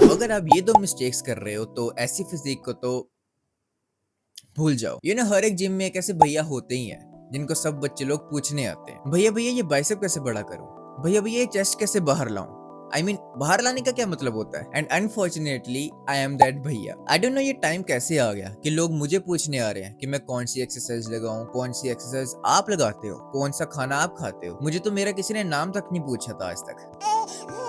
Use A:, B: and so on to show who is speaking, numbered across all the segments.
A: तो अगर आप ये 2 मिस्टेक्स कर रहे हो तो ऐसी फिजिक को तो भूल जाओ। हर एक जिम में एक ऐसे भैया होते ही हैं जिनको सब बच्चे लोग पूछने आते हैं, भैया भैया ये बाइसेप कैसे बड़ा करूं, भैया भैया ये चेस्ट कैसे बाहर लाऊं। बाहर लाने का क्या मतलब होता है। And unfortunately I am that भैया। आई डोंट नो ये टाइम कैसे आ गया कि लोग मुझे पूछने आ रहे हैं कि मैं कौन सी एक्सरसाइज लगाऊं, कौन सी एक्सरसाइज आप लगाते हो, कौन सा खाना आप खाते हो। मुझे तो मेरा किसी ने नाम तक नहीं पूछा था आज तक।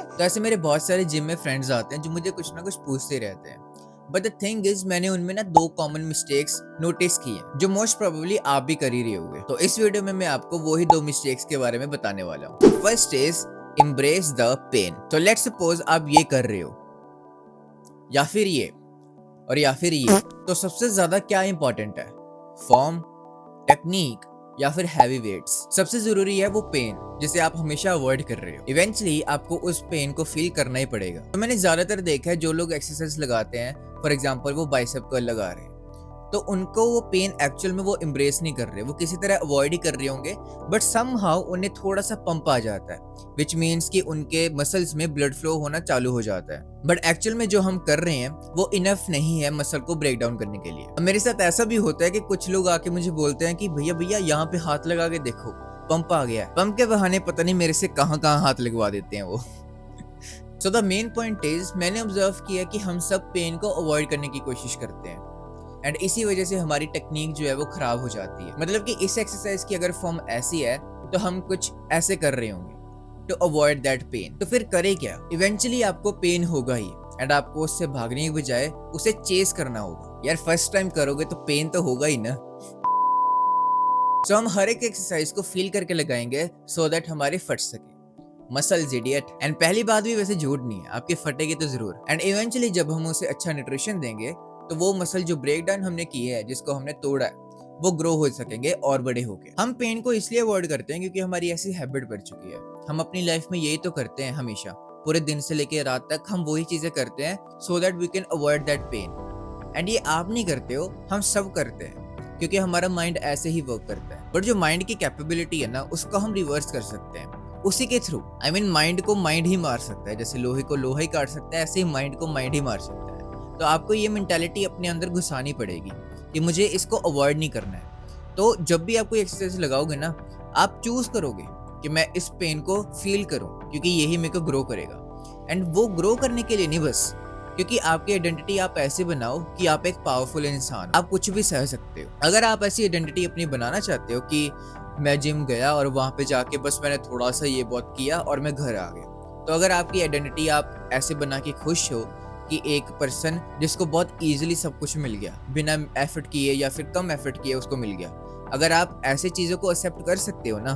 A: तो ऐसे मेरे बहुत सारे जिम में फ्रेंड्स आते हैं जो मुझे कुछ ना कुछ पूछते रहते हैं। बट द थिंग इज, मैंने उनमें ना 2 कॉमन मिस्टेक्स नोटिस की हैं जो मोस्ट प्रोबेबली आप भी कर ही रहे होंगे। तो इस वीडियो में मैं आपको वही 2 मिस्टेक्स के बारे में बताने वाला हूँ। First is embrace the pain. तो लेट्स सपोज आप ये कर रहे हो या फिर ये और या फिर ये, तो सबसे ज्यादा क्या इंपॉर्टेंट है, फॉर्म, टेक्निक या फिर हैवी वेट्स। सबसे जरूरी है वो पेन जिसे आप हमेशा अवॉइड कर रहे हो। इवेंचुअली आपको उस पेन को फील करना ही पड़ेगा। तो मैंने ज्यादातर देखा है जो लोग एक्सरसाइज लगाते हैं, फॉर एग्जांपल वो बाइसेप कर्ल लगा रहे हैं, तो उनको वो पेन एक्चुअल में वो एम्ब्रेस नहीं कर रहे, वो किसी तरह अवॉइड ही कर रहे होंगे, बट समहाउ उन्हें थोड़ा सा पंप आ जाता है, विच मीन्स कि उनके मसल्स में ब्लड फ्लो होना चालू हो जाता है। बट एक्चुअल में जो हम कर रहे हैं वो इनफ नहीं है मसल को ब्रेक डाउन करने के लिए। मेरे साथ ऐसा भी होता है कि कुछ लोग आके मुझे बोलते हैं कि भैया भैया यहाँ पे हाथ लगा के देखो, पंप आ गया है। पंप के बहाने पता नहीं मेरे से कहाँ कहाँ हाथ लगवा देते हैं वो। So the main point is, मैंने ऑब्जर्व किया कि हम सब पेन को अवॉइड करने की कोशिश करते हैं एंड इसी वजह से हमारी टेक्निक जो है वो खराब हो जाती है। मतलब कि इस एक्सरसाइज की अगर फॉर्म ऐसी है तो हम कुछ ऐसे कर रहे होंगे टू अवॉइड दैट पेन। तो फिर करे क्या, इवेंचुअली आपको पेन होगा ही एंड आपको उससे भागने की बजाय उसे चेस करना होगा। यार फर्स्ट टाइम करोगे तो पेन तो होगा ही ना। सो हम हर एक एक्सरसाइज को फील करके लगाएंगे सो दैट हमारे फट सके मसल्स, इडियट। एंड पहली बात भी वैसे झूठ नहीं है, आपके फटेगी तो जरूर। एंड इवेंचुअली जब हम उसे अच्छा न्यूट्रिशन देंगे तो वो मसल जो ब्रेक डाउन हमने की है, जिसको हमने तोड़ा है, वो ग्रो हो सकेंगे और बड़े होके। हम पेन को इसलिए अवॉइड करते हैं क्योंकि हमारी ऐसी हैबिट बन चुकी है। हम अपनी लाइफ में यही तो करते हैं हमेशा, पूरे दिन से लेके रात तक हम वही चीजें करते हैं so that we can avoid that pain. And ये आप नहीं करते हो, हम सब करते हैं क्योंकि हमारा माइंड ऐसे ही वर्क करता है। बट जो माइंड की कैपेबिलिटी है ना, उसको हम रिवर्स कर सकते हैं उसी के थ्रू। माइंड को माइंड ही मार सकता है, जैसे लोहे को लोहा ही काट सकता है, ऐसे ही माइंड को माइंड ही मार सकता है। तो आपको ये मेंटालिटी अपने अंदर घुसानी पड़ेगी कि मुझे इसको अवॉइड नहीं करना है। तो जब भी आप कोई एक्सरसाइज लगाओगे ना, आप चूज करोगे कि मैं इस पेन को फील करूं क्योंकि यही मेरे को ग्रो करेगा। एंड वो ग्रो करने के लिए नहीं, बस क्योंकि आपकी आइडेंटिटी आप ऐसे बनाओ कि आप एक पावरफुल इंसान, आप कुछ भी सह सकते हो। अगर आप ऐसी आइडेंटिटी अपनी बनाना चाहते हो कि मैं जिम गया और वहां पे जाके बस मैंने थोड़ा सा ये बहुत किया और मैं घर आ गया, तो अगर आपकी आइडेंटिटी आप ऐसे बना के खुश हो कि एक पर्सन जिसको बहुत इजीली सब कुछ मिल गया, बिना एफर्ट किए या फिर कम एफर्ट किए उसको मिल गया, अगर आप ऐसे चीजों को एक्सेप्ट कर सकते हो ना,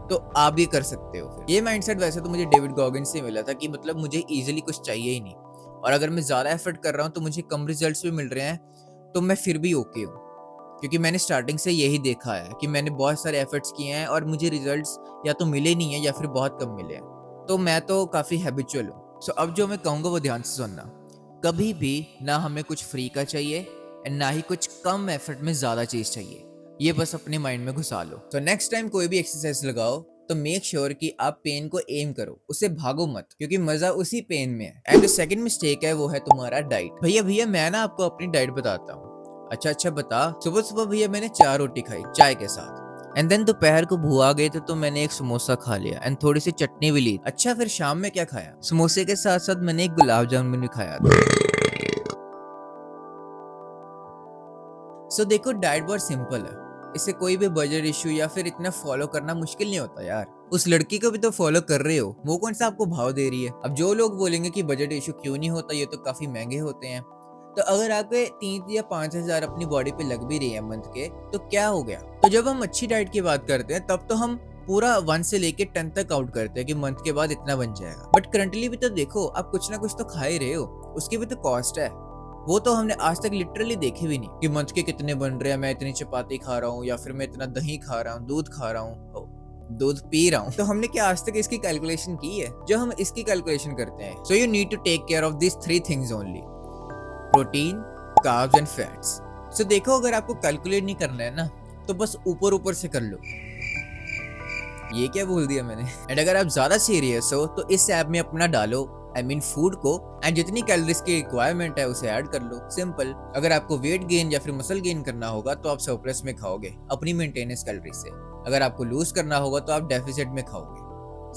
A: तो आप भी कर सकते हो। फिर ये माइंडसेट वैसे तो मुझे डेविड गॉगिन्स से मिला था कि मतलब मुझे इजीली कुछ चाहिए ही नहीं, और अगर मैं ज्यादा एफर्ट कर रहा हूँ तो मुझे कम रिजल्ट्स भी मिल रहे हैं, तो मैं फिर भी ओके हूँ। क्योंकि मैंने स्टार्टिंग से यही देखा है कि मैंने बहुत सारे एफर्ट्स किए हैं और मुझे रिजल्ट्स या तो मिले नहीं है या फिर बहुत कम मिले हैं, तो मैं तो काफी हैबिचुअल हूँ। सो अब जो मैं कहूँगा वो ध्यान से सुनना। कभी भी ना हमें कुछ फ्री का चाहिए एंड ना ही कुछ कम एफर्ट में ज्यादा चीज चाहिए, ये बस अपने माइंड में घुसा लो। तो नेक्स्ट टाइम कोई भी एक्सरसाइज लगाओ तो मेक श्योर कि आप पेन को एम करो, उसे भागो मत, क्योंकि मजा उसी पेन में है। एंड जो सेकंड मिस्टेक है वो है तुम्हारा डाइट। भैया भैया मैं ना आपको अपनी डाइट बताता हूँ। अच्छा बता। सुबह सुबह भैया मैंने 4 रोटी खाई चाय के साथ, एंड देन दोपहर को भूख आ गई तो मैंने एक समोसा खा लिया एंड थोड़ी सी चटनी भी ली। अच्छा फिर शाम में क्या खाया, समोसे के साथ साथ मैंने एक गुलाब जामुन भी खाया था। सो देखो डाइट बहुत सिंपल है, इसे कोई भी बजट इशू या फिर इतना फॉलो करना मुश्किल नहीं होता यार। उस लड़की को भी तो फॉलो कर रहे हो, वो कौन सा आपको भाव दे रही है। अब जो लोग बोलेंगे कि बजट इशू क्यों नहीं होता, ये तो काफी महंगे होते हैं, तो अगर आपके 3 या 5 हजार अपनी बॉडी पे लग भी रही है मंथ के, तो क्या हो गया। तो जब हम अच्छी डाइट की बात करते हैं तब तो हम पूरा 1 से लेके 10 तक आउट करते हैं कि मंथ के बाद इतना बन जाएगा। बट करंटली भी तो देखो, आप कुछ ना कुछ तो खा ही रहे हो, उसकी भी तो कॉस्ट है। वो तो हमने आज तक लिटरली देखे भी नहीं कि मंथ के कितने बन रहे हैं, मैं इतनी चपाती खा रहा हूँ या फिर मैं इतना दही खा रहा हूँ, दूध खा रहा हूँ, दूध पी रहा हूँ। तो हमने क्या आज तक इसकी कैलकुलेशन की है। जो हम इसकी कैलकुलेशन करते हैं, so you need to take care of this 3 things only, protein, carbs and fats. So देखो अगर आपको कैलकुलेट नहीं करना है ना, तो बस ऊपर ऊपर से कर लो। ये क्या बोल दिया मैंने। एंड अगर आप ज्यादा सीरियस हो तो इस ऐप में अपना डालो आई मीन फूड को, एंड जितनी कैलोरीज की रिक्वायरमेंट है उसे ऐड कर लो। सिंपल। अगर आपको वेट गेन या फिर मसल गेन करना होगा तो आप सरप्लस में खाओगे अपनी मेंटेनेंस कैलोरी से। अगर आपको लूज करना होगा तो आप डेफिसिट में खाओगे।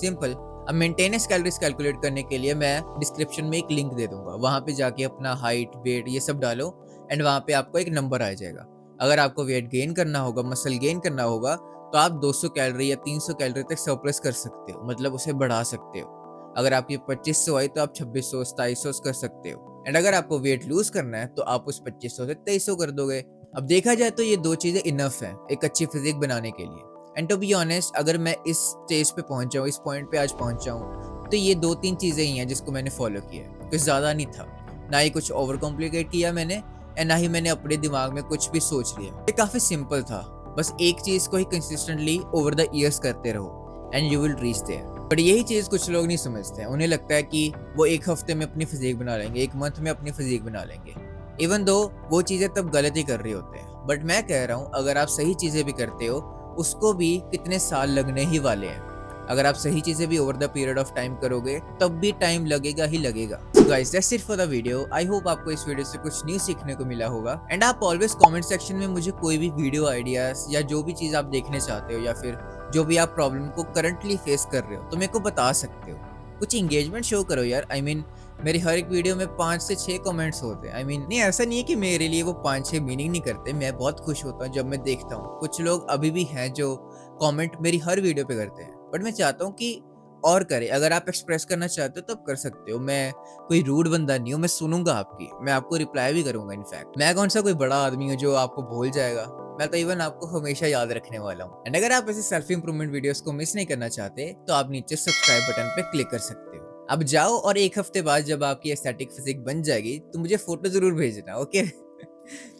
A: सिंपल। अब मेंटेनेंस कैलोरीज कैलकुलेट करने के लिए मैं डिस्क्रिप्शन में एक लिंक दे दूंगा, वहां पे जाके अपना हाइट वेट ये सब डालो एंड वहां पे आपको एक नंबर आ जाएगा। अगर आपको वेट गेन करना होगा, मसल गेन करना होगा, तो आप 200 कैलोरी या 300 कैलोरी तक सरप्लस कर सकते हो, मतलब उसे बढ़ा सकते हो। अगर आपकी 2500 आई तो आप 2600 2700 कर सकते हो। एंड अगर आपको वेट लूज करना है तो आप उस 2500 से 2300 कर दोगे। अब देखा जाए तो ये दो चीजें इनफ है एक अच्छी फिजिक बनाने के लिए। एंड टू बी ऑनेस्ट, अगर मैं इस स्टेज पे पहुंच जाऊँ, इस पॉइंट पे आज पहुंच जाऊँ, तो ये 2-3 चीजें ही हैं जिसको मैंने फॉलो किया है। कुछ ज्यादा नहीं था, ना ही कुछ ओवर कॉम्प्लिकेट किया मैंने, एंड ना ही मैंने अपने दिमाग में कुछ भी सोच लिया। ये काफी सिंपल था, बस एक चीज को ही कंसिस्टेंटली ओवर द ईयर्स करते रहो and you will reach there. But यही चीज कुछ लोग नहीं समझते हैं। उन्हें लगता है कि वो एक हफ्ते में अपनी फिजिक बना लेंगे, एक मंथ में अपनी फिजिक बना लेंगे, इवन दो वो चीजें तब गलत ही कर रहे होते हैं। बट मैं कह रहा हूँ, अगर आप सही चीजें भी करते हो उसको भी कितने साल लगने ही वाले हैं। अगर आप सही चीजें भी over the period of time करोगे तब भी टाइम लगेगा ही लगेगा। Guys that's it for the video. I hope आपको इस वीडियो से कुछ न्यू सीखने को मिला होगा। एंड आप ऑलवेज कमेंट सेक्शन में मुझे कोई भी वीडियो आइडियाज या जो भी चीज आप देखने चाहते हो या फिर जो भी आप प्रॉब्लम को करंटली फेस कर रहे हो तो मेरे को बता सकते हो। कुछ इंगेजमेंट शो करो यार। आई मीन मेरी हर एक वीडियो में 5 से 6 कमेंट्स होते हैं। आई मीन नहीं, ऐसा नहीं है कि मेरे लिए वो 5-6 मीनिंग नहीं करते। मैं बहुत खुश होता हूँ जब मैं देखता हूँ कुछ लोग अभी भी हैं जो कमेंट मेरी हर वीडियो पे करते हैं। बट मैं चाहता हूँ कि और करें। अगर आप एक्सप्रेस करना चाहते हो तब कर सकते हो। मैं कोई रूड बंदा नहीं हूँ, मैं सुनूंगा आपकी, मैं आपको रिप्लाई भी करूंगा। इनफैक्ट मैं कौन सा कोई बड़ा आदमी हूँ जो आपको भूल जाएगा। मैं तो इवन आपको हमेशा याद रखने वाला हूँ। एंड अगर आप ऐसे सेल्फ इंप्रूवमेंट वीडियोस को मिस नहीं करना चाहते तो आप नीचे सब्सक्राइब बटन पे क्लिक कर सकते हो। अब जाओ और एक हफ्ते बाद जब आपकी एस्थेटिक फिजिक बन जाएगी तो मुझे फोटो जरूर भेजना, okay?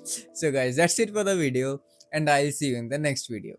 A: So guys that's it for the video and I will see you in the next video.